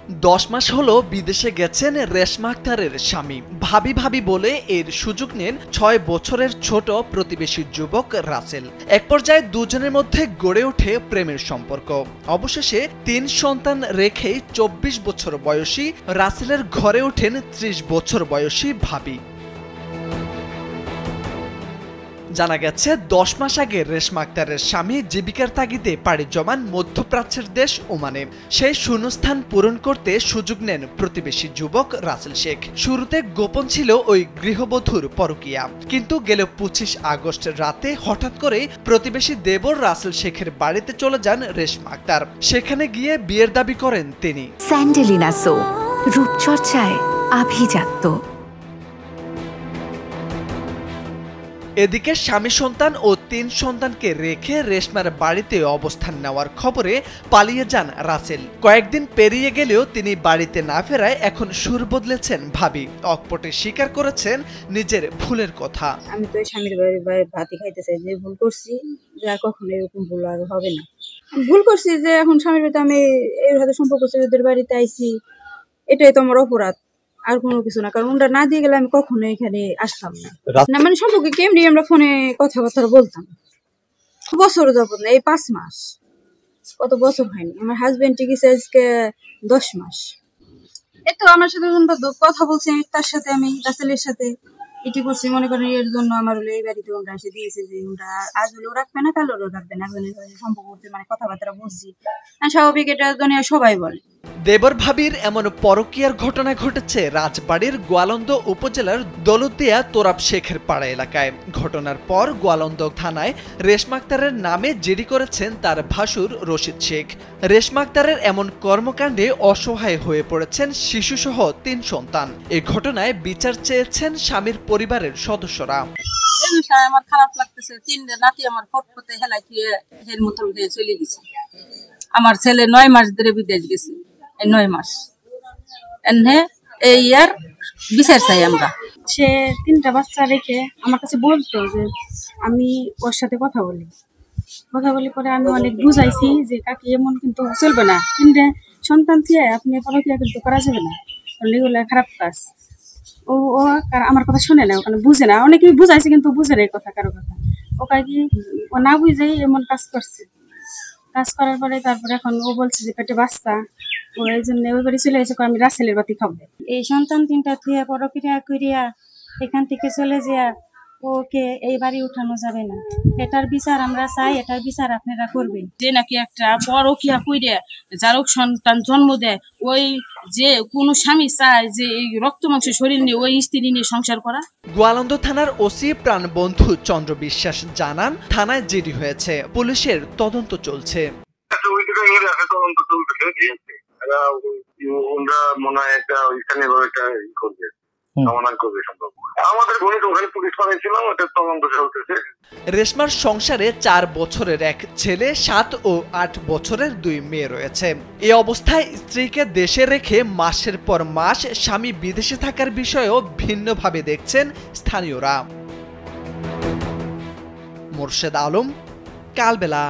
10 মাস হলো বিদেশে গেছেন রেশমা আক্তারের স্বামী। ভাবি ভাবি বলে এর সুযোগ নেন 6 বছরের ছোট প্রতিবেশী যুবক রাসেল। এক পর্যায়ে দুজনের মধ্যে গড়ে ওঠে প্রেমের সম্পর্ক। অবশেষে 3 সন্তান রেখেই 24 বছর বয়সী রাসেলের ঘরে ওঠেন 30 বছর বয়সী ভাবি। জানা গেছে 10 মাস আগে রেশমা আক্তারের স্বামী জীবিকার তাগিদে পাড়ি জমান মধ্যপ্রাচ্যের দেশ ওমানে। সেই শূন্যস্থান পূরণ করতে সুযোগ নেন প্রতিবেশী যুবক রাসেল শেখ। শুরুতে গোপন ছিল ওই গৃহবধূর পরকীয়া, কিন্তু গেল 25 আগস্ট রাতে হঠাৎ করে প্রতিবেশী দেবর রাসেল শেখের বাড়িতে চলে যান রেশমা আক্তার। সেখানে গিয়ে বিয়ের দাবি করেন তিনি। স্যান্ডেলিনা সো, রূপচর্চায় আভিজাত্য। এদিকে স্বামী সন্তান ও 3 সন্তানকে রেখে রেশমার বাড়িতে অবস্থান নেওয়ার খবরে পালিয়ে যান রাসেল। কয়েকদিন পেরিয়ে গেলেও তিনি বাড়িতে না ফেরায় এখন সুর বদলেছেন ভাবি। অকপটে স্বীকার করেছেন নিজের ভুলের কথা। আমি তো স্বামীর বাড়ি ভাতি খাইতে চাই, যে ভুল করছি, যা কখনো এরকম ভুল আর হবে না। ভুল করছি যে এখন স্বামীর বাড়িতে আমি এর সাথে সম্পর্ক করছি, ওদের বাড়িতে আইছি, এটাই তো আমার অপরাধ, আর কোনো কিছু না। কারণ ওটা না দিয়ে গেলে আমি কখনো এখানে আসতাম না। মানে সম্পর্কে কেমনি আমরা ফোনে কথাবার্তা বলতাম বছর যাবত না, এই 5 মাস, কত বছর হয়নি। আমার হাজবেন্ড টিকেছে আজকে 10 মাস। এতো আমার সাথে কথা বলছি, তার সাথে আমি রাসেলের সাথে এটি করছি, মনে করেন এর জন্য আমার হলো এই বাড়িতে ওরা এসে দিয়েছে যে ওরা আজ হলেও রাখবে না, কাল হলেও রাখবে না। সম্পর্ক করছে, মানে কথাবার্তা বলছি, স্বাভাবিক, এটা দুনিয়া সবাই বলে। দেবর ভাবির এমন পরকীয়ার ঘটনা ঘটেছে রাজবাড়ীর গোয়ালন্দ উপজেলার দৌলতদিয়া তোরাব শেখের পাড়া এলাকায়। ঘটনার পর গোয়ালন্দ থানায় রেশমা আক্তারের নামে জিডি করেছেন তার ভাসুর রশিদ শেখ। রেশমা আক্তারের এমন কর্মকাণ্ডে অসহায় হয়ে পড়েছেন শিশুসহ 3 সন্তান। এই ঘটনায় বিচার চেয়েছেন স্বামীর পরিবারের সদস্যরা। আমার খারাপ লাগতেছে, 3 নাতি আমার ফটফটে হেলাই দিয়ে এর মতন হয়ে চলে গেছে। আমার ছেলে 9 মাস ধরে বিদেশ গেছে, 9 মাস এনে এই আর বিচার চাই আমরা। সে 3টা বাচ্চা রেখে আমার কাছে বলতো যে আমি ওর সাথে কথা বলি পরে আমি অনেক বুঝাইছি যে কাকি এমন কিন্তু চলবে না, 3টে সন্তান দিয়ে আপনি পরকীয়া কিন্তু করা যাবে না, এগুলো খারাপ কাজ। ও আমার কথা শুনে না, ওখানে বুঝে না। অনেকেই বুঝাইছে কিন্তু বুঝে না এই কথা, কারো কথা। ও কাকি ও না বুঝেই এমন কাজ করছে। কাজ করার পরে তারপরে এখন ও বলছে যে পেটে বাচ্চা, ও এই জন্য ওই বাড়ি চলে এসে আমি রাসেলের বাতি খাবো। এই সন্তান 3টা থুয়ে পরকীয়া করিয়া এখান থেকে চলে যা ওকে এই বাড়ি উঠানো যাবে না। এটার বিচার আমরা চাই, এটার বিচার আপনারা করবেন। যে নাকি একটা পরকীয়া কইরে যার সন্তান জন্ম দেয়, ওই যে কোনো স্বামী চায় যে এই রক্ত মাংস শরীর নিয়ে ওই স্ত্রী নিয়ে সংসার করা। গোয়ালন্দ থানার ওসি প্রাণবন্ধু চন্দ্র বিশ্বাস জানান, থানায় জিডি হয়েছে, পুলিশের তদন্ত চলছে। রেশমার সংসারে 4 বছরের এক ছেলে, 7 ও 8 বছরের 2 মেয়ে রয়েছে। এই অবস্থায় স্ত্রীকে দেশে রেখে মাসের পর মাস স্বামী বিদেশে থাকার বিষয়েও ভিন্নভাবে দেখছেন স্থানীয়রা। মোর্শেদ আলম, কালবেলা।